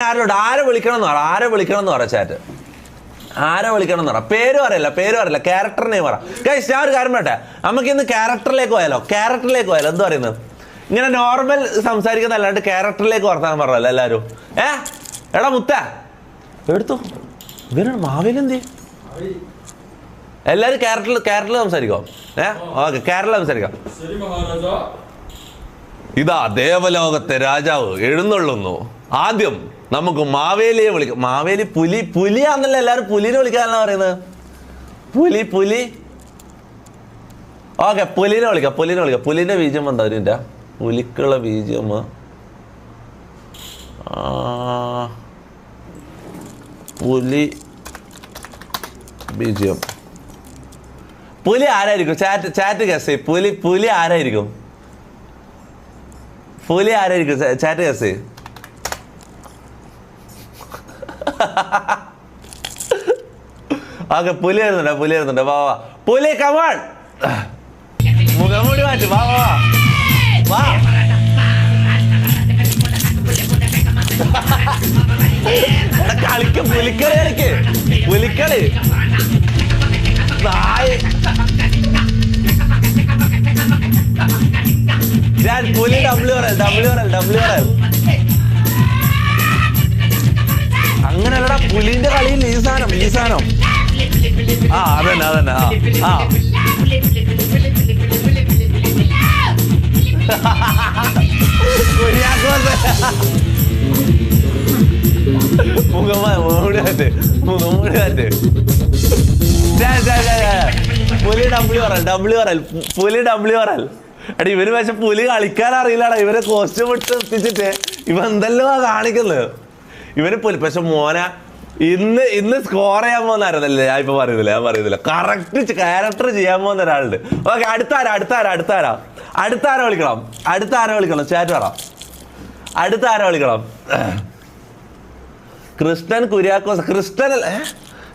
ആരോട് ആരെ വിളിക്കണം എന്ന് പറ, ആരെ വിളിക്കണം എന്ന് പറ ചാറ്റ്, ആരെ വിളിക്കണം എന്ന് പറ. പേര് പറയില്ല, ക്യാരക്ടർ നെയിം പറ. ഗയ്സ് ഞാൻ ഒരു കാര്യം പറയട്ടെ, നമുക്ക് ഇന്ന് ക്യാരക്ടറിലേക്ക് പോയാലോ എന്ത് പറയുന്നത്? ഇങ്ങനെ നോർമൽ സംസാരിക്കുന്ന അല്ലാണ്ട് ക്യാരക്ടറിലേക്ക് വർത്താനം പറഞ്ഞല്ലോ എല്ലാവരും. എടാ മുത്ത എടുത്തു ഇവരാണ് മാവേലെന്തി എല്ലാരും ക്യാരക്ടറിൽ സംസാരിക്കോ? ഓക്കെ, കേരള സംസാരിക്കാം. ഇതാ ദേവലോകത്തെ രാജാവ് എഴുന്നള്ളുന്നു. ആദ്യം നമുക്ക് മാവേലിയെ വിളിക്കാം. മാവേലി പുലിയാന്നല്ലോ എല്ലാരും പുലിനെ വിളിക്കാനല്ല പറയുന്നത്. പുലി ഓക്കെ, പുലിനെ വിളിക്കാം. പുലിന്റെ ബീജം എന്താ ഇതിന്റെ പുലിക്കുള്ള ബീജം? പുലി ബീജം. പുലി ആരായിരിക്കും? Chat guess. പുലി ആരായിരിക്കും? Chat guess. ഓക്കെ, പുലി വരുന്നുണ്ട്. വാ പുലി, കമാൺ. മുഖംമൂടി മാറ്റി. വാ കളിക്ക്, പുലിക്കളി. ഞാൻ പുലി ഡബ്ല്യു അങ്ങനെയല്ലടാ, പുലിന്റെ കളിയിൽ ഈ സാധനം. അതന്നെ. മുഖംമൂടി മാറ്റ്. പുലി ഡബ്ല്യു പറൽ. എടാ ഇവര് പക്ഷെ പുലി കളിക്കാൻ അറിയില്ലടാ. ഇവരെ കോസ്റ്റ്യൂം ഇട്ട് എത്തിച്ചിട്ട് ഇവ എന്തെല്ലോ കാണിക്കുന്നത്. ഇവന് പക്ഷെ മോനെ ഇന്ന് സ്കോർ ചെയ്യാൻ പോകുന്നായിരുന്നല്ലേ? ഞാൻ പറയുന്നില്ല. കറക്റ്റ് ക്യാരക്ടർ ചെയ്യാൻ പോകുന്ന ഒരാളുണ്ട്. ഓക്കെ, അടുത്താരാ വിളിക്കണം? ചാറ്റ് പറ. അടുത്താരാ വിളിക്കണം? ക്രിസ്റ്റൻ കുര്യാക്കോസ്. ക്രിസ്റ്റൻ അല്ലേ?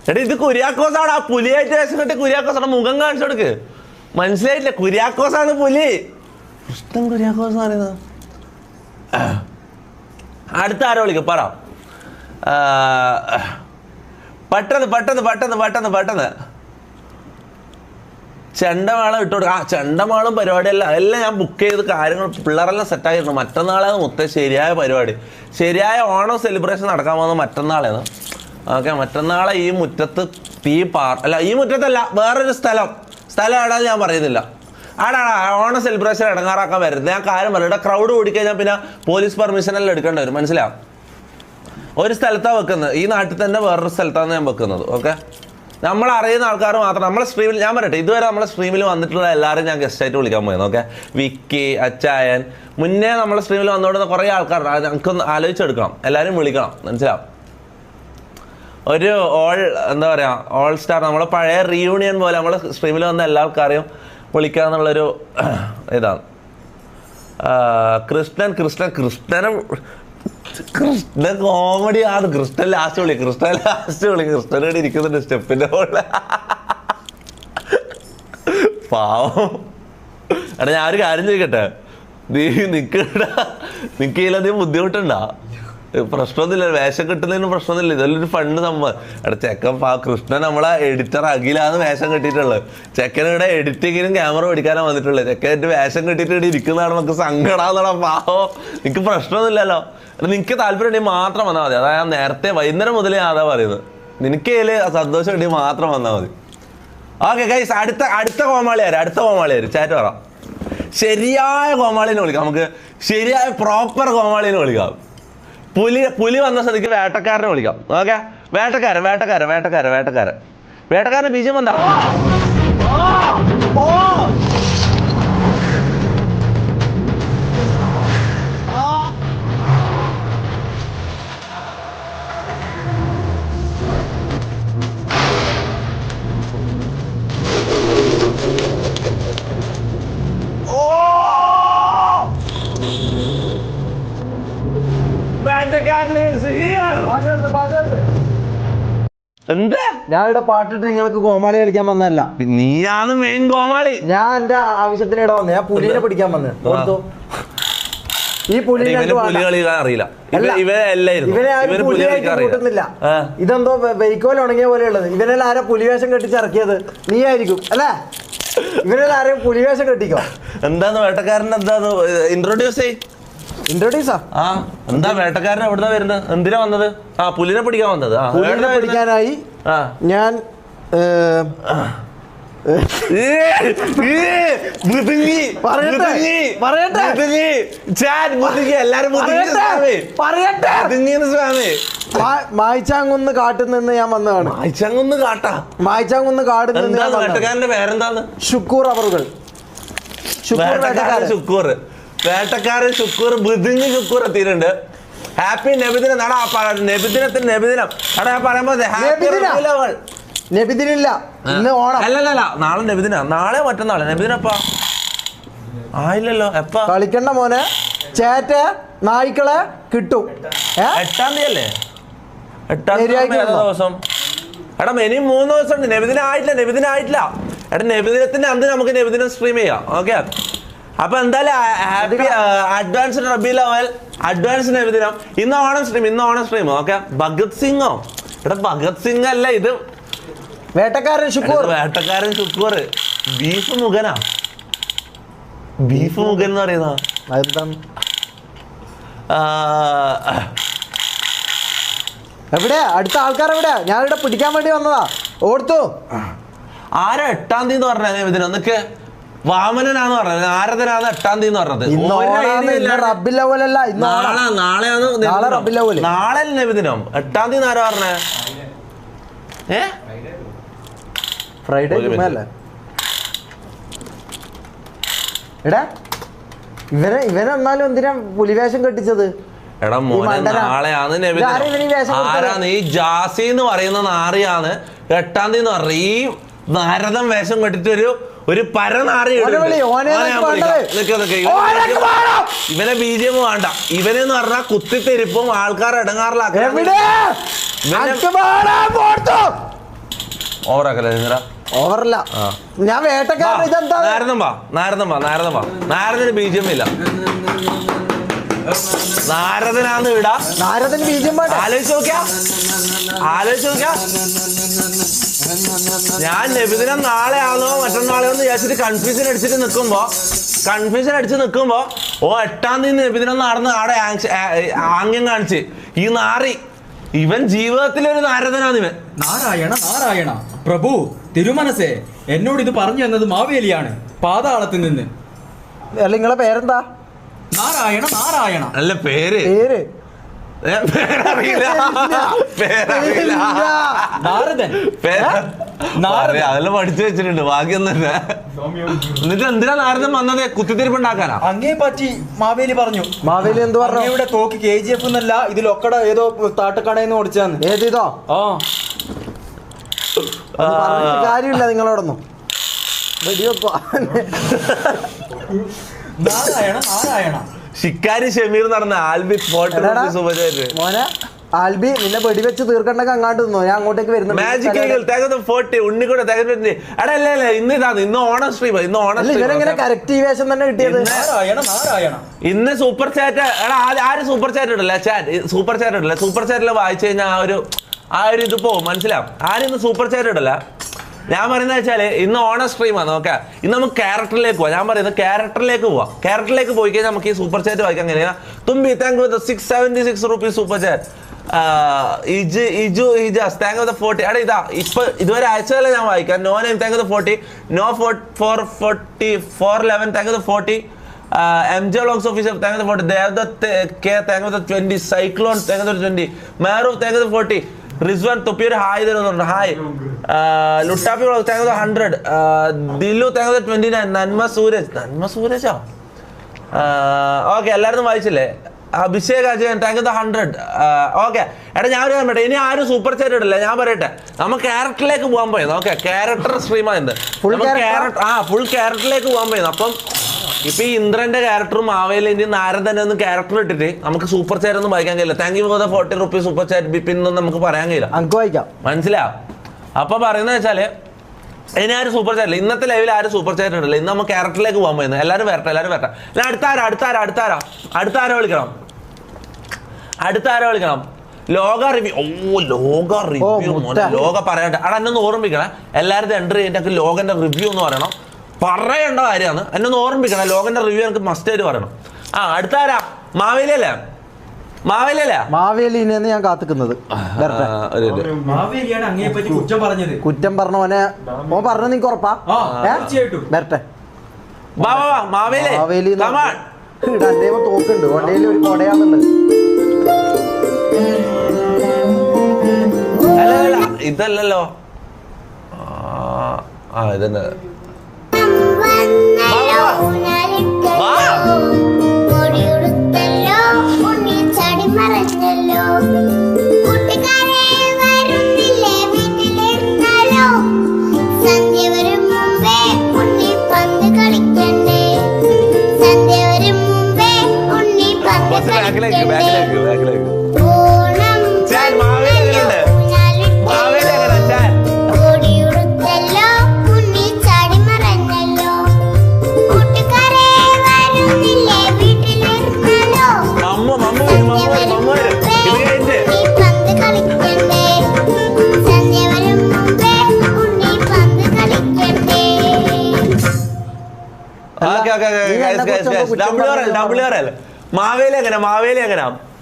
എടാ ഇത് കുര്യാക്കോസ് ആണ്. ആ പുലിയായിട്ട് വേഷം കെട്ടി കുര്യാക്കോസ് ആണ്. മുഖം കാണിച്ചു കൊടുക്ക്. മനസ്സിലായിട്ടില്ല? കുര്യാക്കോസ് ആണ് പുലി. ക്രിസ്റ്റൻ കുര്യാക്കോസ് പറയുന്നത്. അടുത്താരാ വിളിക്കും? പറ. പെട്ടെന്ന് ചെണ്ടമാളം ഇട്ട് കൊടുക്കുക. ചെണ്ടമാളും പരിപാടിയല്ല, അതെല്ലാം ഞാൻ ബുക്ക് ചെയ്ത് കാര്യങ്ങൾ പിള്ളേരെല്ലാം സെറ്റാക്കിയിട്ടുണ്ട്. മറ്റന്നാളാണ് ശരിയായ പരിപാടി. ശരിയായ ഓണം സെലിബ്രേഷൻ നടക്കാൻ പോകുന്നത് മറ്റന്നാളാണ്. ഓക്കെ, മറ്റന്നാളെ ഈ മുറ്റത്ത് ഈ മുറ്റത്തല്ല, വേറൊരു സ്ഥലം എവിടെയാണെന്ന് ഞാൻ പറയുന്നില്ല. ഓണം സെലിബ്രേഷൻ ഇടങ്ങാറാക്കാൻ വരുന്നത്. ഞാൻ കാര്യം പറയും, ഇവിടെ ക്രൗഡ് കൂടിക്കഴിഞ്ഞാൽ പിന്നെ പോലീസ് പെർമിഷൻ എല്ലാം എടുക്കേണ്ടി വരും. മനസ്സിലാവും? ഒരു സ്ഥലത്താണ് വെക്കുന്നത്, ഈ നാട്ടിൽ തന്നെ വേറൊരു സ്ഥലത്താണ് ഞാൻ വെക്കുന്നത്. ഓക്കെ, നമ്മൾ അറിയുന്ന ആൾക്കാർ മാത്രം. നമ്മളെ സ്ട്രീമിൽ ഞാൻ പറയട്ടെ, ഇതുവരെ നമ്മളെ സ്ട്രീമിൽ വന്നിട്ടുള്ള എല്ലാവരും ഞാൻ ഗസ്റ്റായിട്ട് വിളിക്കാൻ പോയത്. ഓക്കെ, വിക്കി, അച്ചായൻ, മുന്നേ നമ്മളെ സ്ട്രീമിൽ വന്നുകൊടുന്ന കുറേ ആൾക്കാർ നമുക്കൊന്ന് ആലോചിച്ചെടുക്കണം. എല്ലാവരും വിളിക്കണം. മനസ്സിലാവും? ഒരു എന്താ പറയുക, ഓൾ സ്റ്റാർ, നമ്മളെ പഴയ റീയൂണിയൻ പോലെ നമ്മളെ സ്ട്രീമിൽ വന്ന എല്ലാ ആൾക്കാരെയും വിളിക്കുക എന്നുള്ളൊരു ഇതാണ്. കൃഷ്ണൻ കോമഡി ആണ്. ക്രിസ്റ്റൻ ലാസ്റ്റ് വിളി. ക്രിസ്റ്റനോട് ഇരിക്കുന്നുണ്ട് സ്റ്റെപ്പിന്റെ പോലെ. പാവം. എടാ ഞാൻ ഒരു കാര്യം ചോദിക്കട്ടെ, നീ നിൽക്കില്ല, ബുദ്ധിമുട്ടുണ്ടാ? പ്രശ്നമൊന്നുമില്ല, വേഷം കിട്ടുന്നതിന് പ്രശ്നമൊന്നുമില്ല. ഇതെല്ലാം ഫണ്ട് സംഭവം. എടാ ചെക്കൻ കൃഷ്ണൻ നമ്മളെ എഡിറ്റർ അഖിലാണ് വേഷം കിട്ടിയിട്ടുള്ളത്. ചെക്കൻ ഇവിടെ എഡിറ്റിങ്ങിനും ക്യാമറ പിടിക്കാനാണ് വന്നിട്ടുള്ളത്. ചെക്കൻ വേഷം കിട്ടിയിട്ട് ഇവിടെ ഇരിക്കുന്നതാണ് നമുക്ക് സങ്കടാന്നടാ. പാവം, നിനക്ക് പ്രശ്നമൊന്നുമില്ലല്ലോ. നിനക്ക് താല്പര്യം ഉണ്ടെങ്കിൽ മാത്രം വന്നാൽ മതി. അതാ ഞാൻ നേരത്തെ വൈകുന്നേരം മുതലേ അതാ പറയുന്നത്. നിനക്ക് ഇതില് സന്തോഷം ഉണ്ടെങ്കിൽ മാത്രം വന്നാൽ മതി. ഓക്കെ ഗൈസ്, അടുത്ത കോമാളി ആര് ചാറ്റ് പറ. ശരിയായ കോമാളിനെ വിളിക്കാം. നമുക്ക് ശരിയായ പ്രോപ്പർ കോമാളിനെ വിളിക്കാം. പുലി വന്ന സ്ഥിതിക്ക് വേട്ടക്കാരനെ വിളിക്കാം. ഓക്കെ, വേട്ടക്കാരൻ ബീജം എന്താ? എന്താ ഞാൻ ഇവിടെ പാട്ടിട്ട് നിങ്ങൾക്ക് കോമാളി കളിക്കാൻ വന്നതല്ല. നീയാണ് മെയിൻ കോമാളി. ഞാൻ എന്റെ ആവശ്യത്തിന് ഇവിടെ വന്നത്. ഞാൻ പുലിനെ പിടിക്കാൻ വന്നത്. ഈ പുലി പുലി കളിക്കാൻ അറിയില്ല. ഇവനെ പുലിയായിട്ട് കൂട്ടുന്നില്ല. ഇതെന്തോ വെയ്ക്കോൽ ഉണങ്ങിയ പോലെ ഉള്ളത്. ഇവനെല്ലാം ആരാ പുലിവേഷം കെട്ടിച്ചിറക്കിയത്? നീ ആയിരിക്കും അല്ലേ? ഇവനെല്ലാം ആരെയും പുലിവേഷം കെട്ടിക്കോ. എന്താന്ന് വേട്ടക്കാരൻ എന്താന്ന് ഇൻട്രോഡ്യൂസാ? എന്താ വേട്ടക്കാരൻ എവിടുന്നാ വരുന്നത്? എന്തിനാ വന്നത്? പുലിനെ പിടിക്കാൻ വന്നത്. പുലിനെ പിടിക്കാനായി ഞാൻ മായിച്ചാങ്കുന്ന് കാട്ടിൽ നിന്ന് ഞാൻ വന്നതാണ്. മായിച്ചാങ്കുന്ന് കാട്ടിൽ നിന്ന്. വേട്ടക്കാരന്റെ പേരെന്താന്ന്? ഷുക്കൂർ അവറുകൾ. വേട്ടക്കാരൻ ഷുക്കൂർ ബുദ്ധിങ്ങി ഷുക്കൂർ എത്തിയിട്ടുണ്ട്. ഹാപ്പി നബിദിനം. നബിദിനത്തിന് നബിദിനം എടാ പറയുമ്പോ നബിദിനില്ല, ഇന്ന് ഓണം. അല്ലല്ല, നാളെ നബിദിന. നാളെ മറ്റന്നാളെ നബിദിനപ്പാ ആയില്ലല്ലോ. എപ്പാ കളിക്കണ്ട മോനെ. ചേറ്റ നായ്ക്കളെ കിട്ടും. 8-ാം തീയതി അല്ലേ? 8-ാം തീയതി ദിവസം. എടാ ഇനി 3 ദിവസം ഉണ്ട്. നബിദിനം ആയിട്ടില്ല. എടാ നബിദിനത്തിന്റെ അന്ന് നമുക്ക് നബിദിനം സ്ട്രീം ചെയ്യാം. ഓക്കെ, അപ്പൊ എന്തായാലും ഹാപ്പി അഡ്വാൻസ് റബീഉൽ അവ്വൽ, അഡ്വാൻസ് നബിദിനം. ഇന്ന് ഓണം സ്ട്രീം. ഓക്കെ, ഭഗത് സിംഗോ? എടാ ഭഗത് സിംഗ് അല്ല, ഇത് വേട്ടക്കാരൻ ഷുക്കൂർ. ബീഫ് മുഖനാ. ബീഫ് മുഖൻ എന്ന് പറയുന്ന എവിടെയാ? അടുത്ത ആൾക്കാരെവിടെയാ? ഞാനിവിടെ പിടിക്കാൻ വേണ്ടി വന്നതാ. ഓർത്തു ആരാ 8-ാം തീയതി പറഞ്ഞ നബിദിനം? എന്നൊക്കെ വാമനനാന്ന് പറഞ്ഞത്. നാരദനാണ് 8-ാം തീയതി പറഞ്ഞത്. നാളെ നബിദിനം. 8-ാം തീയതി ആരാ പറഞ്ഞേ? ഫ്രൈഡേ അല്ലേ? എടാ ഇവനെന്നാലും എന്തിനാ പുലിവേഷം കെട്ടിച്ചത്? എടാ മോനെ, നാളെയാണ് നബിദിനം. ഈ ജാസി എന്ന് പറയുന്ന നാറിയാണ് 8-ാം തീയതി എന്ന് പറഞ്ഞത്. ഈ നാരദം വേഷം കെട്ടിട്ട് ഒരു പരനാറി. ഇവനെ BGM വേണ്ട. ഇവനെന്ന് പറഞ്ഞാൽ കുത്തിത്തെരിപ്പും ആൾക്കാർ ഇടങ്ങാറിലാക്കാൻ. ഓവറല്ല, ഞാൻ വേട്ടക്കാരൻ. ഇതെന്താ? നാരദന് BGM ഇല്ല. നാരദനാന്ന് വിടാ. നാരദൻ BGM ആലോചിച്ച് നോക്കിയാ. ഞാൻ നബിദിനം നാളെ ആണോ മറ്റന്നാളെയോ എന്ന് വിചാരിച്ചിട്ട് കൺഫ്യൂഷൻ അടിച്ച് നിൽക്കുമ്പോ 8-ാം തീയതി നബിദിനം നടന്ന് ആടെ ആംഗ്യം കാണിച്ച് ഈ നാറി. ഇവൻ ജീവിതത്തിലൊരു നാരദനാണ് ഇവൻ. നാരായണ പ്രഭു തിരുമനസേ, എന്നോട് ഇത് പറഞ്ഞു തന്നത് മാവേലിയാണ്, പാതാളത്തിൽ നിന്ന്. അല്ല, നിങ്ങളെ പേരെന്താ? നാരായണ അല്ല, പേര് അതെല്ലാം പഠിച്ചു വെച്ചിട്ടുണ്ട്. ബാക്കിയൊന്നും തന്നെ. എന്നിട്ട് എന്തിനാ നാരദൻ വന്നത്? കുത്തിത്തിരിപ്പുണ്ടാക്കാനാ? അങ്ങേ പറ്റി മാവേലി പറഞ്ഞു. മാവേലി എന്ത് പറഞ്ഞു? ഇവിടെ തോക്ക് KGF എന്നല്ല, ഇതിലൊക്കട ഏതോ താട്ടക്കടയെന്ന് ഓടിച്ചാന്ന്. ഏത് ഇതോ? കാര്യമില്ല നിങ്ങളോടൊന്നും. നാരായണ ഷിക്കാരി ഷമീർ നടന്ന ആൽബി മോനെ. ആൽബി നിന്നെ വെടിവെച്ച് തീർക്കണ്ടെങ്കിൽ അങ്ങോട്ട് നിന്നോ, ഞാൻ അങ്ങോട്ടേക്ക് വരുന്നു. ഇന്ന് ഓണം സ്ട്രീം. ഇവരെങ്ങനെ കറക്റ്റ് വേഷം തന്നെ കിട്ടിയത്? ഇന്ന് സൂപ്പർ ചാറ്റ്. ആര് സൂപ്പർ ചാറ്റ് ഇടല്ലേ? സൂപ്പർ ചാറ്റിൽ വായിച്ചു കഴിഞ്ഞാൽ ആ ഒരു ഇത് പോവും, മനസ്സിലാവും. ആരും ഇന്ന് സൂപ്പർ ചാറ്റ് ഇടല്ല. ഞാൻ പറയുന്നത് വെച്ചാല് ഇന്ന് ഓണം സ്ട്രീമാണ്. ഓക്കെ, ഇന്ന് നമുക്ക് ക്യാരക്ടറിലേക്ക് പോവാം. ഞാൻ പറയുന്നത് ക്യാരക്ടറിലേക്ക് പോയി കഴിഞ്ഞാൽ നമുക്ക് ഈ സൂപ്പർ ചാറ്റ് വായിക്കാൻ കഴിയാം. Thumbi thank you 676 rupees super chat. Ijas thank you 40. എടാ ഇതാ ഇപ്പൊ ഇതുവരെ അയച്ചതല്ല ഞാൻ വായിക്കാം. No name thank you 40. No 411 thank you 40. MJ Vlogs official thank you 40. Devadath K thank you 20. Cyclone thank you 20. Maroof thank you 40. Rizwan തൊപ്പിയൊരു ഹായ് തരുന്നുണ്ട്. Hi. Luttappi thank you 100. Dillu thank you 29. നന്മ സൂരജോ? ഓക്കെ, എല്ലാവരും വായിച്ചില്ലേ? Abhishek Ajayan thank you 100. Okay, എടാ ഞാൻ ഒരു പറയട്ടെ, ഇനി ആരും സൂപ്പർ ചാറ്റ് ഇടില്ല. ഞാൻ പറയട്ടെ, നമ്മൾ ക്യാരക്ടറിലേക്ക് പോകാൻ പോയത്. ഓക്കെ, ക്യാരക്ടർ സ്ട്രീമായത് ഫുൾ ക്യാരക്ടറിലേക്ക് പോകാൻ പോയത്. അപ്പം ഇപ്പൊ ഈ ഇന്ദ്രന്റെ ക്യാരക്ടറും മാവേലിന്റെ നാരദന്റെ ഒന്നും ക്യാരക്ടർ ഇട്ടിട്ട് നമുക്ക് സൂപ്പർ ചാറ്റ് ഒന്നും വായിക്കാൻ കഴിയില്ല. Thank you for 40 rupees super chat Bipin ഒന്നും നമുക്ക് പറയാൻ കഴിയില്ല. മനസ്സിലാവും. അപ്പൊ പറയുന്നത് വെച്ചാല് ഇനി ആരും സൂപ്പർ ചാറ്റ് ഇല്ല. ഇന്നത്തെ ലൈവിൽ ആരും സൂപ്പർ ചാറ്റ് ഉണ്ടല്ലോ. ഇന്ന് നമ്മൾ ക്യാരക്ടറിലേക്ക് പോകാൻ പോയിരുന്നു. എല്ലാവരും വരട്ടെ. അടുത്താരാ വിളിക്കണം. ലോക റിവ്യൂ. ലോക പറയട്ടെ. അവിടെ എന്നെ ഒന്ന് ഓർമ്മിക്കണം. എല്ലാവരും എൻട്രി ചെയ്തിട്ട് ലോകന്റെ റിവ്യൂ എന്ന് പറയണം. പറയേണ്ട കാര്യമാണ്. എന്നെ ഒന്ന് ഓർമ്മിക്കണം. ലോകന്റെ റിവ്യൂ എനിക്ക് മസ്റ്റ് ആയിട്ട് പറയണം. അടുത്താരാ? മാവേലിനെന്ന് ഞാൻ കാത്തിക്കുന്നത്. കുറ്റം പറഞ്ഞ ഓനെ ഓൻ പറഞ്ഞ നിനക്ക് ഉറപ്പാ? വരട്ടെ. മാവേലി തോക്കുണ്ട്. കൊടയിൽ ഒരു കൊടയാന്നുള്ളത്. ഇതല്ലല്ലോ. ഇതന്നെ.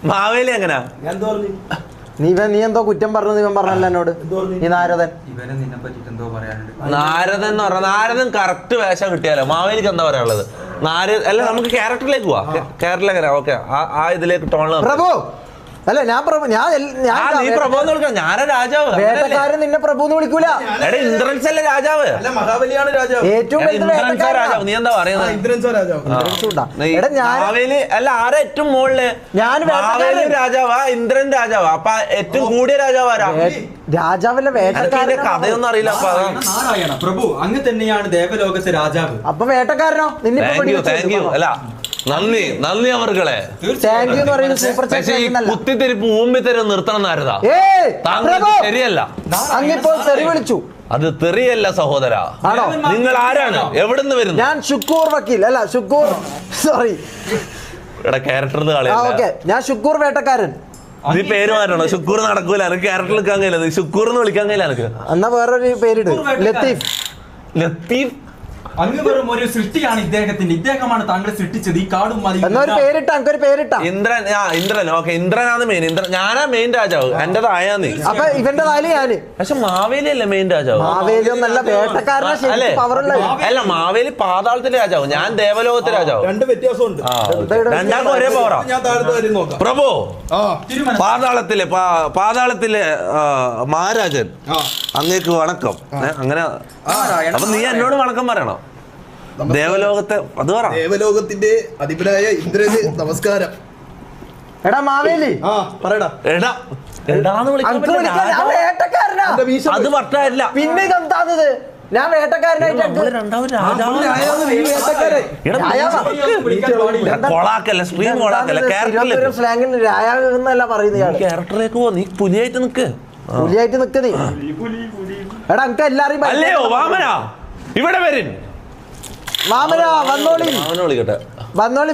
മാവേലി എങ്ങനാ? നീ എന്തോ കുറ്റം പറഞ്ഞു. ഇവൻ പറഞ്ഞല്ലോ എന്നോട്. ഈ നാരദൻ എന്ന് പറഞ്ഞ നാരദൻ കറക്റ്റ് വേഷം കിട്ടിയാലോ. മാവേലിക്ക് എന്താ പറയാനുള്ളത്? അല്ല നമുക്ക് ക്യാരക്ടറിലേക്ക് പോവാ. ക്യാരക്ടറിലേക്ക് ഓക്കെ. ആ ഇതിലേക്ക് ടോൺ പ്രഭു അല്ല ഞാൻ പ്രഭു. നീ പ്രഭു എന്ന് വിളിക്കണം. ഞാനാ രാജാവ്. വേട്ടക്കാരൻ നിന്നെ പ്രഭു എന്ന് വിളിക്കൂല. ഇന്ദ്രൻസ് അല്ലേ രാജാവ്? മഹാബലിയാണ് രാജാവ്. ഏറ്റവും രാജാവ്. നീ എന്താ പറയുന്നത്? മാവേലി അല്ല ആരാ ഏറ്റവും മുകളില്? മാവേലി രാജാവാ ഇന്ദ്രൻ രാജാവാ? അപ്പൊ ഏറ്റവും കൂടിയ രാജാവാരാ? രാജാവല്ലേ വേട്ടക്കാരന്റെ കഥയൊന്നും അറിയില്ല. നാരായണ പ്രഭു അങ്ങ് തന്നെയാണ് ദേവലോകത്തെ രാജാവ്. അപ്പൊ വേട്ടക്കാരനോ? Thank you. അല്ല നന്ദി അവർകളെ. കുത്തിത്തിരിപ്പ് ഊമ്പിത്തരം നിർത്തണം നാരദ. ശരിയല്ല. വിളിച്ചു. അത് തെറിയല്ല സഹോദര. ആണോ? നിങ്ങൾ ആരാണ്? എവിടുന്ന് വരുന്നു? ഞാൻ ഷുക്കൂർ വക്കീൽ. അല്ല ഷുക്കൂർ, സോറി ക്യാരക്ടർ ഞാൻ ഷുക്കൂർ വേട്ടക്കാരൻ. നീ പേര് മാറ്റണോ? ഷുക്കൂർ നടക്കൂല. എനിക്ക് ക്യാരക്ടർ വിളിക്കാൻ കഴിയില്ല. ഷുക്കൂർ എന്ന് വിളിക്കാൻ കഴിയില്ല എനിക്ക്. എന്നാ വേറൊരു പേരിട്. ലത്തീഫ്. അങ്ങ് വെറും ഒരു സൃഷ്ടിയാണ് ഇദ്ദേഹമാണ് താങ്കളെ സൃഷ്ടിച്ചത്. ഈ കാടും ഇന്ദ്രൻ. ഓക്കെ, ഇന്ദ്രനാണ് മെയിൻ. ഞാനാ മെയിൻ രാജാവ്. എന്റെ താഴെ നീ. അപ്പൊ ഇവന്റെ താഴെ ഞാന്. പക്ഷെ മാവേലി അല്ലേ മെയിൻ രാജാവ്? മാവേലി ഒന്നല്ല, വേട്ടക്കാരനെ പവറുള്ള. അല്ല, മാവേലി പാതാളത്തിലെ രാജാവ്, ഞാൻ ദേവലോകത്തെ രാജാവ്. രണ്ട് വ്യത്യാസമുണ്ട്. രണ്ടാൾക്കും ഒരേ പവറാ. പ്രഭു, പാതാളത്തിലെ മഹാരാജൻ അങ്ങേക്ക് വണക്കം. അങ്ങനെ അപ്പൊ നീ എന്നോട് വണക്കം പറയണം. ദേവലോകത്തെ അത് പറ. ദേവലോകത്തിന്റെ അധിപനായ ഇന്ദ്രന് നമസ്കാരം. എടാ മാവേലി, എടാ എടാന്ന് വിളിക്കാൻ അത് പറ്റില്ല. പിന്നെ ഇതെന്താന്നത്? ഞാൻ വേട്ടക്കാരനായിട്ട് ക്യാരക്ടറിലേക്ക് പോ. നീ പുലിയായിട്ട് നിക്ക്. പുലിയായിട്ട് നിക്ക് നീ. എടാ എനിക്ക് എല്ലാരെയും അല്ലയോ വാമന ഇവിടെ വരും. വാമന വന്നോളി. വിളിക്കട്ടെ. വന്നോളി.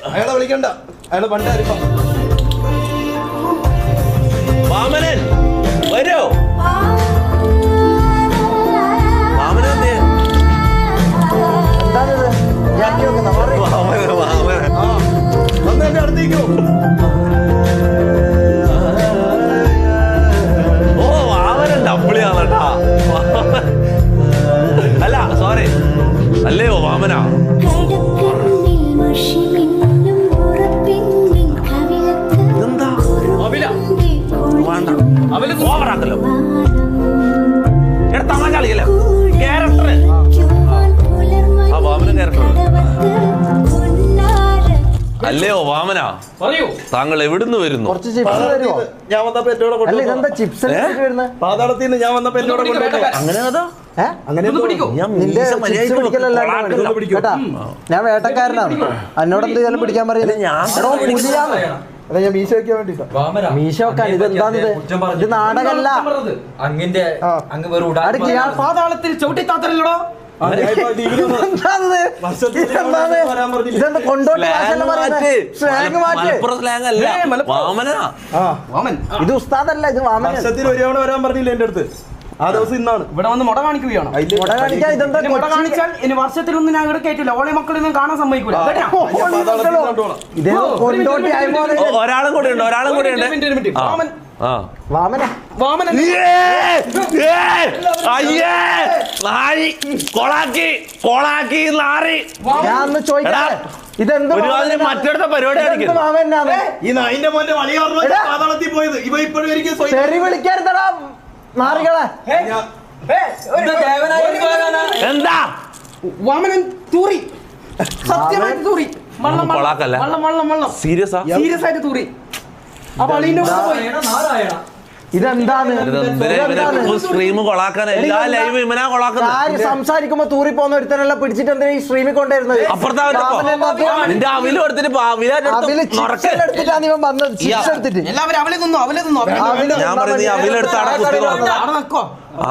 അയാളെ വിളിക്കണ്ട, അയാളെ പണ്ട് വാമനൻ വരോ. വാമനൻ എന്താണിത്? വന്നെ അടുത്തേക്കോ. ഓ വാമനൻ ഡബ്ലിയാണ് കേട്ടാ. അല്ല സോറി, അല്ലയോ വാമന. ഇതെന്താ ഓവറാക്കല്ലോ. എടാ തമാശ കളിക്കല്ലോ. ക്യാരക്ടർ ആ വാമന ക്യാരക്ടർ. അല്ലയോ വാമന, പറയൂ. താങ്കൾ എവിടുന്ന് വരുന്നു? കുറച്ച് ചിപ്സ് തരുമോ? ഞാൻ വന്നപ്പോ എന്നോട് ഇതെന്താ ചിപ്സ് വരുന്നത്? പാതാളത്തിൽ നിന്ന് ഞാൻ വന്നപ്പോ എന്നോട് അങ്ങനെ അതോ ഞാൻ വേട്ടക്കാരനാണ്. എന്നോട് എന്ത് ചെയ്യാലും പിടിക്കാൻ പറയുന്നത്? അല്ല ഞാൻ മീശ വെക്കാൻ വേണ്ടിട്ടാ. വാമന, മീശ വെക്കാൻ ഇത് എന്താണിത്? ഇത് നാടകല്ല. അങ്ങിന്റെ ആ. അങ്ങ് വെറും ഉടാ- അടുക്ക് ഞാൻ പാതാളത്തിൽ ചവിട്ടിത്താത്തല്ലോ. ഇതെന്താ കൊണ്ടോട്ട് ഭാഷയല്ലേ പറയുന്നത്? സ്ലാങ് മാറ്റ്. മലപ്പുറം സ്ലാങ് അല്ല, വാമനാ. വാമൻ ഇത് ഉസ്താദല്ല, ഇത് വാമന. വർഷത്തിൽ ഒരു തവണ വരാൻ പറഞ്ഞില്ല എന്റെ അടുത്ത്. ആ ദിവസം ഇന്നാണ് ഇവിടെ വന്ന് മുട കാണിക്കുകയാണ്. മുട കാണിക്കാൻ ഇതെന്താ ഇനി മുട കാണിച്ചാൽ ഇനി വർഷത്തിലൊന്നും ഞാൻ ഇവിടെ കയറ്റില്ല. ഓളെ മക്കളൊന്നും കാണാൻ സമ്മതിക്കൂല. ഇതേ കൊണ്ടോട്ടി ആയപോലെ ഒരാളും കൂടെ ഉണ്ട്, ഒരാളും കൂടെ ഉണ്ട്. വാമൻ, ആ വാമന. വാമൻ നാരി കൊളാക്കി കൊളാക്കി നാറി. ഞാൻ ഒന്ന് ചോദിക്കട്ടെ, ഇതെന്ത് ഒരുമാതിരി മറ്റടുത്ത പരിപാടി കാണിക്കുന്നു. വാമനാണ്? ഈ നായിന്റെ മോന്റെ വളി എടാ. പാതാളത്തിൽ പോയത് ഇവ ഇപ്പോഴും എനിക്ക് തെറി വിളിക്കരുതടാ നാറികളെ. എന്താ വാമനൻ തൂറി, സത്യമായിട്ട് തൂറി. വള്ളം കൊളാക്കല്ല. വള്ളം വള്ളം വള്ളം സീരിയസാ? സീരിയസ് ആയിട്ട് തൂറി. ആ വള്ളിന്റെ കൂടെ പോയി. ഇതെന്താണ്? സ്ട്രീം കൊളാക്കാൻ എല്ലാ ലൈവ് ഇവനാ കൊളാക്കുന്നത്. ആര് സംസാരിക്കുമ്പോ തൂറി പോകുന്ന ഒരുത്തനെല്ലാം പിടിച്ചിട്ട് എന്തിനാ ഈ സ്ട്രീമിൽ കൊണ്ടുവരുന്നത്? നിന്റെ അവിലും എടുത്തിട്ട് എടുത്തിട്ടാണ് ഇവൻ വന്നത്. ചിപ്സ് എടുത്തിട്ട് എല്ലാവരും അവലെ തിന്നു, അവലെ തിന്നു. ഞാൻ പറയുന്നത് ഈ അവിലെടുത്ത് അവിടെ കുത്തി അവിടെ നിക്കോ.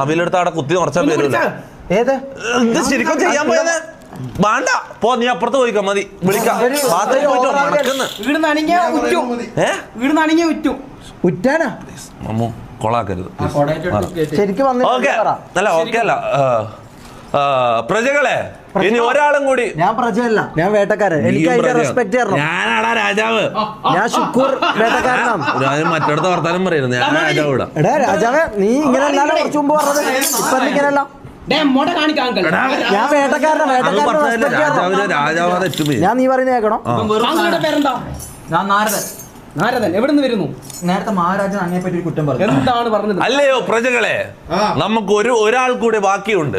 അവിലെടുത്ത് അവിടെ കുത്തി കുറച്ചാൽ പേരില്ല. ഏത് ഇത് ശരിക്കും ചെയ്യാൻ പോയത് വേണ്ട. പോ, നീ അപ്പുറത്ത് പോയിക്കോ, മതി. വിളിക്കാം. ബാത്റൂമിൽ പോയിട്ട് മണക്കുന്നു. വീടുന്ന് അണിഞ്ഞ ഉറ്റു, വീടുന്ന് അണിഞ്ഞ ഉറ്റു. ഉറ്റാനാ അമ്മോ കൊളാക്കരുത്. ശരിക്കും ഓക്കെ അല്ല, ഓക്കെ അല്ല. പ്രജകളെ, ഇനി ഒരാളും കൂടി. ഞാൻ പ്രജയല്ല, ഞാൻ വേട്ടക്കാരൻ. എനിക്ക് അതിന്റെ റെസ്പെക്ട് തരണം. ഞാനാടാ രാജാവ്. ഞാൻ ശുക്കൂർ വേട്ടക്കാരനാണ്. മറ്റടുത്ത വർത്താനം പറയുന്നത് ഞാൻ രാജാവ് ഇടാം. എടാ രാജാവേ, നീ ഇങ്ങനെ അല്ലാതെ കുറച്ചു മുമ്പ് പറഞ്ഞത്. ഇപ്പൊ ഇങ്ങനെയല്ല. ഞാൻ വേട്ടക്കാരനാ, അത് പറഞ്ഞതല്ല, രാജാവിന് രാജാവാ തെറ്റുപോയി. ഞാൻ നീ പറയുന്നത് കേൾക്കണം. താങ്കളുടെ പേരെന്താ? ഞാൻ നാരദൻ. നാരദൻ എവിടുന്ന് വരുന്നു? നേരത്തെ മഹാരാജൻ അങ്ങേ പറ്റി ഒരു കുറ്റം പറഞ്ഞു. എന്താണ് പറഞ്ഞത്? അല്ലയോ പ്രജകളെ, നമുക്ക് ഒരാൾ കൂടി ബാക്കിയുണ്ട്.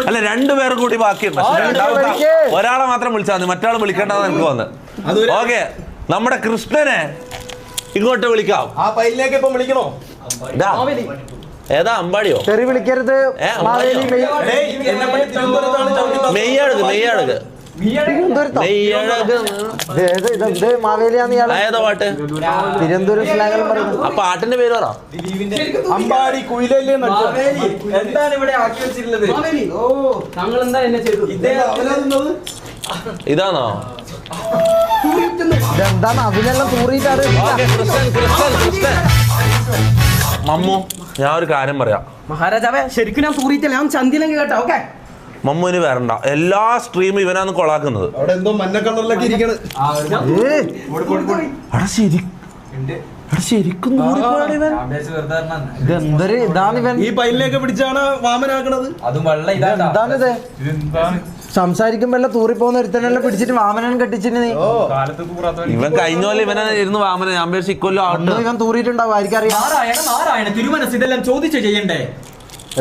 അല്ല, രണ്ടുപേർ കൂടി ബാക്കിയുണ്ട്. പക്ഷെ രണ്ടാമത്തെ ഒരാളെ മാത്രം വിളിച്ചാൽ മതി, മറ്റാൾ വിളിക്കേണ്ടതെന്ന് എനിക്ക് തോന്നുന്നത്. ഓക്കെ, നമ്മുടെ കൃഷ്ണനെ ഇങ്ങോട്ട് വിളിക്കാം. ആ പൈലിലേക്ക് ഇപ്പൊ വിളിക്കണോ? ഇതാ. ഏതാ, അമ്പാടിയോ? തെറി വിളിക്കരുത്. മാവേലി മെയ്യഴക്, മെയ്യഴക്, ഇതെന്ത് മാവേലിയാന്ന് ഇയാള്? ഏതാ പാട്ട്? തിരുവനന്തപുരം സ്ലാങ്ങെല്ലാം പറയുന്നത്. ആ പാട്ടിന്റെ പേര് പറ. അമ്പാടി കുയിലല്ലേ എന്താണ് ഇവിടെ ആക്കി വെച്ചിട്ടുള്ളത്? ഓ, താങ്കൾ എന്താ എന്നെ ചെയ്തു? ഇതാണോ? ഇതെന്താണ് അതിനെല്ലാം തൂറിയിട്ടാണ്? ഓക്കേ, കൃഷ്ണൻ, കൃഷ്ണൻ, കൃഷ്ണൻ. മമ്മു, ഞാൻ ഒരു കാര്യം പറയാം. മഹാരാജാവേ, ശരിക്കും ഞാൻ തൂറിയിട്ടില്ല, ഞാൻ ചന്തിയിലേക്ക് കേട്ടോ. ഓക്കെ, മമ്മുവിന് വരണ്ട. എല്ലാ സ്ട്രീമും ഇവനാണ് കൊളാക്കുന്നത്. അവിടെ എന്തോ മഞ്ഞ കളറിലൊക്കെ ഇരിക്കണ്. ശരിക്കും ഇതെന്തൊരു ഇതാണ് ഇവൻ. ഈ പൈലിലേക്ക് പിടിച്ചാണ് വാമനാക്കണത്. അതും വെള്ളം ഇതാണ്ടാ. എന്താണിത്? സംസാരിക്കുമ്പോ തൂറിപ്പോകുന്ന ഒരുത്തനെല്ലാം പിടിച്ചിട്ട് വാമനൻ കെട്ടിച്ചിട്ട് നീ ഇവൻ കഴിഞ്ഞ പോലെ ഇവനെ ഇരുന്ന് വാമന. ഞാൻ പേര് ഇക്കൊല്ലോ ആട്ടോ. ഇവൻ തൂറിയിട്ടുണ്ടാവും, ആർക്കറിയാം. നാരായണ നാരായണ തിരുമനസ് ഇതെല്ലാം ചോദിച്ചു ചെയ്യണ്ടേ?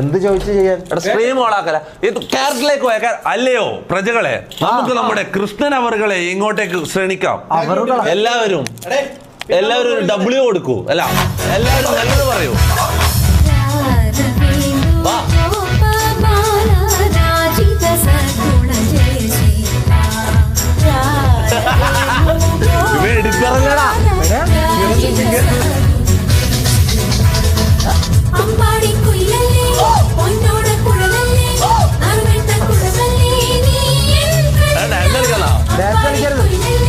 എന്ത് ചോദിച്ചു ചെയ്യാൻ? സ്ട്രീം ഓളാക്കല. ഇത് ക്യാരറ്റിലേക്ക് പോയ അല്ലയോ പ്രജകളെ, നമുക്ക് നമ്മുടെ കൃഷ്ണൻ അവറുകളെ ഇങ്ങോട്ടേക്ക് ക്ഷണിക്കാം. എല്ലാവരും എല്ലാവരും ഒരു W കൊടുക്കൂ. അല്ല, എല്ലാവരും നല്ലത് പറയൂ. ഇവ എടുത്തിറങ്ങടാ. ഡാൻസ് കളിക്കരുത്.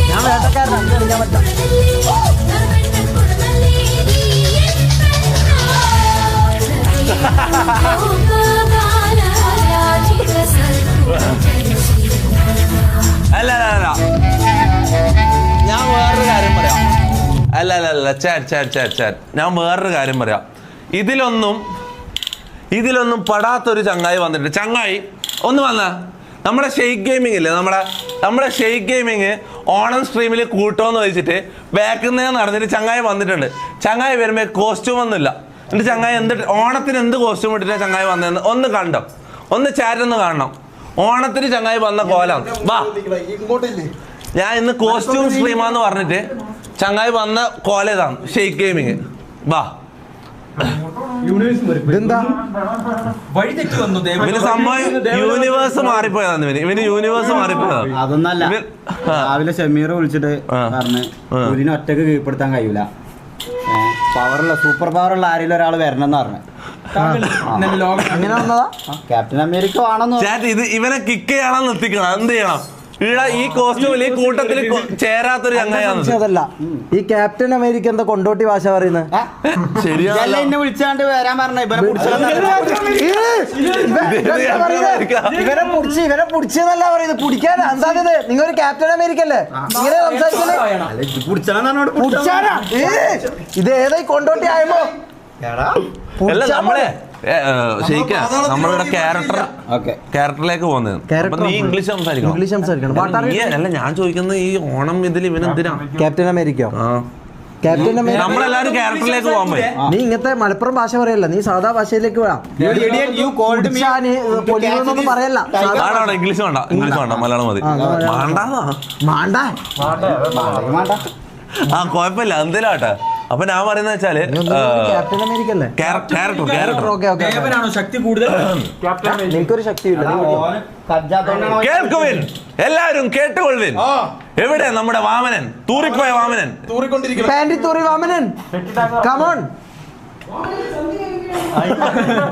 ഞാൻ വേട്ടക്കാരനാണ്, കളിക്കാൻ പറ്റാം. അല്ല അല്ല അല്ല, ഞാൻ വേറൊരു കാര്യം പറയാം. അല്ല അല്ല അല്ല, ചാറ്റ് ഞാൻ വേറൊരു കാര്യം പറയാം. ഇതിലൊന്നും പെടാത്തൊരു ചങ്ങായി വന്നിട്ട്. ചങ്ങായി ഒന്ന് വന്ന നമ്മുടെ ഷെയ്ക്ക് ഗെയിമിംഗ് ഇല്ലേ, നമ്മുടെ ഷെയ്ക്ക് ഗെയിമിങ് ഓണം സ്ട്രീമിൽ കൂട്ടോന്ന് വെച്ചിട്ട് ബാക്കിൽ നിന്ന് നടന്നിട്ട് ചങ്ങായി വന്നിട്ടുണ്ട്. ചങ്ങായി വരുമ്പോൾ കോസ്റ്റ്യൂം ഒന്നുമില്ല. എന്നിട്ട് ചങ്ങായി ഓണത്തിന് എന്ത് കോസ്റ്റ്യൂം ഇട്ടിട്ടാണ് ചങ്ങായി വന്നതെന്ന് ഒന്ന് കണ്ടോ, ഒന്ന് ചാറ്റ് ഒന്ന് കാണണം. ഓണത്തിന് ചങ്ങായി വന്ന കോലം. വാ, ഞാൻ ഇന്ന് കോസ്റ്റ്യൂം സ്ട്രീമാന്ന് പറഞ്ഞിട്ട് ചങ്ങായി വന്ന കോല ഇതാണ് ഷെയ്ക്ക് ഗെയിമിങ്. വാ, ഇതെന്താ വഴി തെറ്റി വന്നു ഇവന് സംഭവം യൂണിവേഴ്സ് മാറിപ്പോയതാണ് ഇവന് യൂണിവേഴ്സ് മാറിപ്പോയതാ. അതൊന്നല്ല, രാവിലെ ഷമീർ വിളിച്ചിട്ട് പറഞ്ഞ് പുലിനെ ഒറ്റക്ക് കീഴ്പ്പെടുത്താൻ കഴിയൂല, പവറുള്ള സൂപ്പർ പവറുള്ള ആരെങ്കിലും ഒരാൾ വരണം എന്ന് പറഞ്ഞു. അങ്ങനെ വന്നതാ. ക്യാപ്റ്റൻ അമേരിക്ക ആണെന്ന് ചാറ്റ് ഇത് ഇവനെ കിക്ക് ചെയ്യണം നിർത്തിക്കണം. എന്ത് ചെയ്യണം? ഇവിടെ ഈ കോസ്റ്റ്യൂമിൽ ഈ കൂട്ടത്തിൽ ചേരാത്തൊരു ചങ്ങായാണ്. അതല്ല ഈ ക്യാപ്റ്റൻ അമേരിക്ക എന്താ കൊണ്ടോട്ടി ഭാഷ പറയുന്നത്? ശരിയല്ല, എന്നെ വിളിച്ചാണ്ട് വരാൻ പറഞ്ഞ ഇവനെ ഇവനെ പുടിച്ചെന്നല്ല പറയുന്നത്, പുടിക്കാനാ. എന്താണിത്? നിങ്ങൾ ഒരു ക്യാപ്റ്റൻ അമേരിക്ക അല്ലേ ഇങ്ങനെ സംസാരിക്കുന്നത്? ഇത് ഏതായി കൊണ്ടോട്ടി ആയപ്പോ അല്ല നമ്മളെ ശരിക്കാ നമ്മളുടെ ക്യാരക്ടറിലേക്ക് പോകുന്നത്. നീ ഇംഗ്ലീഷ് സംസാരിക്കണം. അല്ല ഞാൻ ചോദിക്കുന്നത് ഈ ഓണം ഇതിൽ ഇവനെന്തിനാ ക്യാപ്റ്റൻ അമേരിക്കയോ? ക്യാപ്റ്റൻ അമേരിക്ക നമ്മളെല്ലാരും ക്യാരക്ടറിലേക്ക് പോകാൻ പോയി. നീ ഇങ്ങനത്തെ മലപ്പുറം ഭാഷ പറയല്ല, നീ സാധാ ഭാഷയിലേക്ക് വേണം. പറയല്ല. ഇംഗ്ലീഷ് വേണ്ട, ഇംഗ്ലീഷ് വേണ്ട, മലയാളം മതി. ആ കുഴപ്പമില്ല, എന്തേലും ആട്ടെ. അപ്പൊ ഞാൻ പറയുന്നത് വെച്ചാല് ക്യാപ്റ്റൻ അമേരിക്ക അല്ലേ ദേവനാണോ ശക്തി കൂടുതൽ? നിനക്കൊരു ശക്തിയില്ല. കേൾക്കുവിൻ, എല്ലാവരും കേട്ടുകൊള്ളുവിൻ. എവിടെ നമ്മുടെ വാമനൻ? തൂറിപ്പോയ വാമനൻ, പാൻഡിത്തൂറി വാമനൻ, കമോൺ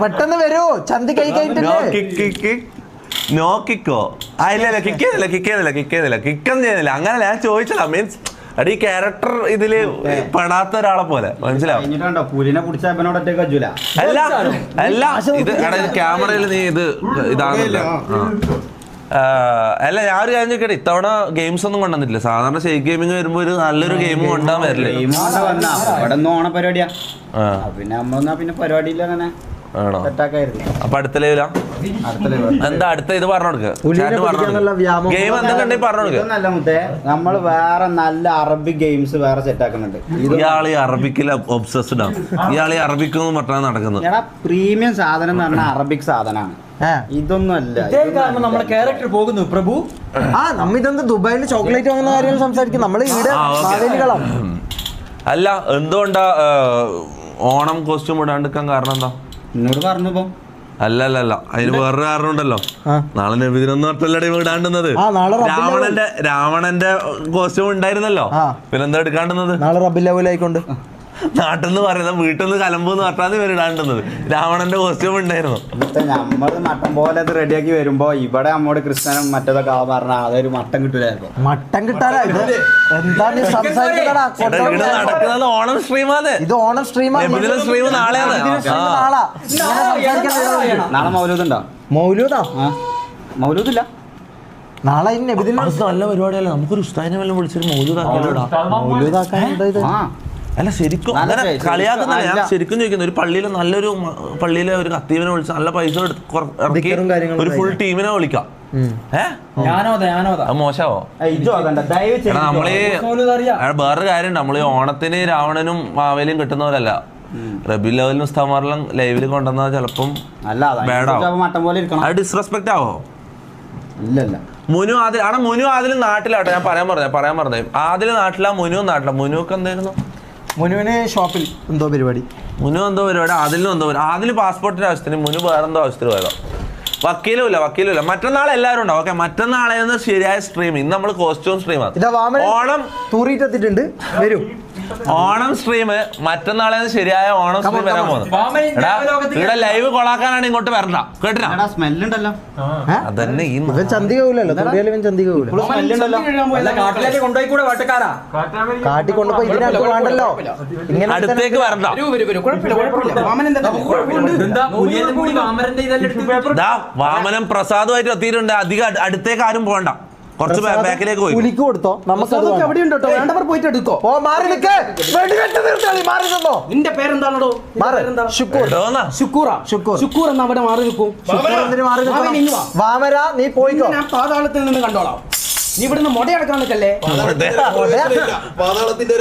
പെട്ടെന്ന് വരൂ. ചന്തി കൈ കഴിഞ്ഞിട്ടില്ലേ? നോക്കിക്കോ. ഇല്ല കിക്ക് ചെയ്യുന്നില്ല. കിക്കൊന്നും ചെയ്യുന്നില്ല. അങ്ങനെ ഞാൻ ചോദിച്ചതാ. മീൻസ് അടി ക്യാരക്ടർ ഇതില് പെടാത്ത ഒരാളെ പോലെ മനസ്സിലാവും. പുലിനെ പിടിച്ച അല്ല ഇത് ക്യാമറയിൽ നീ ഇതാണല്ലോ. അല്ല ഞാൻ ഒരു കാര്യം ചോദിക്കട്ടെ, ഇത്തവണ ഗെയിംസ് ഒന്നും കൊണ്ടുവന്നിട്ടില്ല. സാധാരണ ഷെയ്ക്ക് ഗെയിമിങ് വരുമ്പോ ഒരു നല്ലൊരു ഗെയിം കൊണ്ടുപോകാൻ വരില്ലേ? ഓണപരിപാടിയാ, പിന്നെ പരിപാടിയില്ല അങ്ങനെ. ആണോ? അപ്പൊ അടുത്ത ലെവലാ? എന്താ അടുത്ത ഇത് പറഞ്ഞു കൊടുക്കുക. ഗെയിം എന്തൊക്കെ പറഞ്ഞു കൊടുക്കുക. നമ്മൾ വേറെ നല്ല അറബിക് ഗെയിംസ് വേറെ സെറ്റ് ആക്കുന്നുണ്ട്. ഇയാള് അറബിക്കിൽ ഒബ്സസ്ഡ് ആണ്. ഇയാള് അറബിക്കൊന്നും പറഞ്ഞാൽ നടക്കുന്നത്. പ്രീമിയം സാധനം എന്ന് പറഞ്ഞാൽ അറബിക് സാധനമാണ്. ഇതൊന്നും അല്ല. നമ്മളെ ക്യാരക്ടർ പോകുന്നു പ്രഭു. നമ്മ ഇതെന്താ ദുബായിൽ ചോക്ലേറ്റ് വാങ്ങുന്ന കാര്യങ്ങൾ സംസാരിക്കും. നമ്മള് ഇവിടെ അല്ല എന്തുകൊണ്ടാ ഓണം കോസ്റ്റ്യൂം ഇടാണ്ടിരിക്കാൻ കാരണം എന്താ? എന്നോട് പറഞ്ഞു. അല്ല അതിന് വേറൊരു കാരണം ഉണ്ടല്ലോ. നാളെ നബിദിനൊന്നും അട്ടല്ലടി ഇടാണ്ടുന്നത്. രാവണന്റെ കോസ്റ്റ്യൂം ഉണ്ടായിരുന്നല്ലോ, പിന്നെന്താ എടുക്കാണ്ടുന്നത്? നാളെ റബ്ബിൽ അവ്വൽ ആയിക്കൊണ്ട് നാട്ടിൽ നിന്ന് പറയുന്നത് വീട്ടിൽ നിന്ന് കലമ്പെന്ന് പറഞ്ഞാൽ ഇവർ ഇടാണ്ടുന്നത്. രാവണന്റെ കോസ്റ്റ്യൂം ഉണ്ടായിരുന്നു. നമ്മള് മട്ടൻ പോലെ അത് റെഡിയാക്കി വരുമ്പോ ഇവിടെ നമ്മോട് ക്രിസ്ത്യനും മറ്റേതൊക്കെ പറഞ്ഞാൽ അതൊരു മട്ടൻ കിട്ടൂലായിരുന്നു. മട്ടൻ കിട്ടാനാ നടക്കുന്നത് ഓണം സ്ട്രീമാണ്. ഇത് ഓണം സ്ട്രീമാണ്. സ്ട്രീം നാളെയാണ്. നാളെ മൗലൂദുണ്ടോ? മൗലൂദില്ല നാളെ. നല്ല പരിപാടിയല്ല. നമുക്കൊരു ഉസ്താദിനെ വല്ലതും വിളിച്ചൊരു മൗലൂദാക്കാൻ. അല്ല ശരിക്കും അങ്ങനെ കളിയാക്കുന്നില്ല. ഞാൻ ശരിക്കും ചോദിക്കുന്നു, ഒരു പള്ളിയിലെ ഒരു കത്തീവിനെ വിളിച്ച് നല്ല പൈസ ഇറക്കി ഒരു ഫുൾ ടീമിനെ വിളിക്കാം. മോശമോ? നമ്മളീ വേറൊരു കാര്യമുണ്ട്. നമ്മളീ ഓണത്തിന് രാവണനും മാവേലിയും കിട്ടുന്നവരല്ല. റബീഉൽ അവ്വലിനും ഉസ്താദ്മാരെല്ലാം ലൈവില് കൊണ്ടുവന്നാൽ ചിലപ്പം അത് ഡിസ്റെസ്പെക്ട് ആവോ? മുനു ആദിലും നാട്ടിലാട്ടോ. ഞാൻ പറയാൻ പറഞ്ഞേ ആദില് നാട്ടിലാ, മുനു നാട്ടിലാ. മുനുക്ക് എന്തായിരുന്നു? മുനുവിന് ഷോപ്പിൽ എന്തോ പരിപാടി. ആദിലും എന്തോ. ആദില് പാസ്പോർട്ടിന്റെ ആവശ്യത്തിന്, മുനു വേറെന്തോ ആവശ്യത്തിന് പോയതോ. വക്കീലുമില്ല. മറ്റന്നാൾ എല്ലാവരും ഉണ്ടാവും. ഓക്കെ, മറ്റന്നാളെ ശരിയായ സ്ട്രീം. ഇന്ന് നമ്മൾ കോസ്റ്റ്യൂം സ്ട്രീമാണ്. ഓണം തൂറിയിട്ടെത്തിയിട്ടുണ്ട്. വരൂ. ഓണം സ്ട്രീം മറ്റന്നാളെ ശരിയായ ഓണം സ്ട്രീം വരാൻ പോകുന്നത്. ഇവിടെ ലൈവ് കൊളാക്കാനാണ് ഇങ്ങോട്ട് വരണ്ട. കേട്ടില്ല? സ്മെല്ലുണ്ടല്ലോ. അതന്നെ ഈ ചന്തികവില്ലല്ലോ. കാട്ടി കൊണ്ടുപോ. ഇതിനകത്ത് വേണ്ടല്ലോ. ഇങ്ങനെ അടുത്തേക്ക് വരണ്ട. വാമനം പ്രസാദമായിട്ട് എത്തിയിട്ടുണ്ട്. അധികം അടുത്തേക്ക് ആരും പോകണ്ട. കുറച്ച് ബാക്കിലേക്ക് പോയി. പുലിക്ക് കൊടുത്തോ? നമുക്ക് വേണ്ടവർ പോയിട്ട് എടുക്കോ. നിന്റെ പേരെന്താണോ? ശുക്കൂർ എന്നാ അവിടെ മാറി നിൽക്കും. വാമര നീ പോയിക്കോ. ഞാൻ പാതാളത്തിൽ നിന്ന് കണ്ടോളാം. നീ ഇവിടുന്ന് മുടയടക്കാൻ നിൽക്കല്ലേ. പാതാളത്തിന്റെ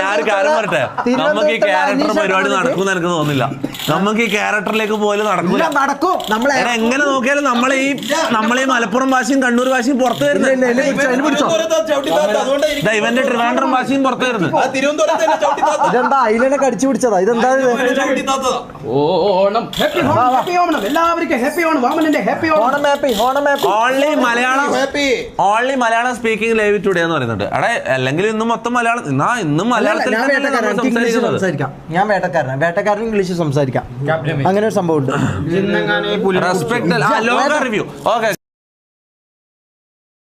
ഞാനൊരു കാര്യം പറട്ടെ, നമുക്ക് ഈ ക്യാരക്ടർ പരിപാടി നടക്കുമെന്ന് എനിക്ക് തോന്നുന്നില്ല. നമുക്ക് ഈ ക്യാരക്ടറിലേക്ക് പോലും നടക്കില്ല. നടക്കും. നമ്മളെ എങ്ങനെ നോക്കിയാലും നമ്മളെ ഈ മലപ്പുറം ഭാഷയും കണ്ണൂർ ഭാഷയും പുറത്തു വരുന്നത്. ഇവന്റെ ട്രിവാൻഡ്രം ഭാഷയും പുറത്തു വരുന്നത്. ഇതെന്താ അയിലനെ കടിച്ചു പിടിച്ചതാ? ഇതെന്താ ഓണം ഹാപ്പി ഓണം, ഹാപ്പി ഓണം എല്ലാവർക്കും ഹാപ്പി ഓണം. വാമനന്റെ happy Onam. Onam happy, Onam happy. Only Malayalam speaking live today എന്ന് പറയുന്നുണ്ട്. അവിടെ അല്ലെങ്കിൽ ഇന്നും മൊത്തം മലയാളം. ഇന്നും മലയാളത്തിൽ സംസാരിക്കാം. ഞാൻ വേട്ടക്കാരൻ ഇംഗ്ലീഷ് സംസാരിക്കാം. അങ്ങനെ ഒരു സംഭവം ഉണ്ട്. റെസ്പെക്ട് ലോക റിവ്യൂ. ഓക്കെ.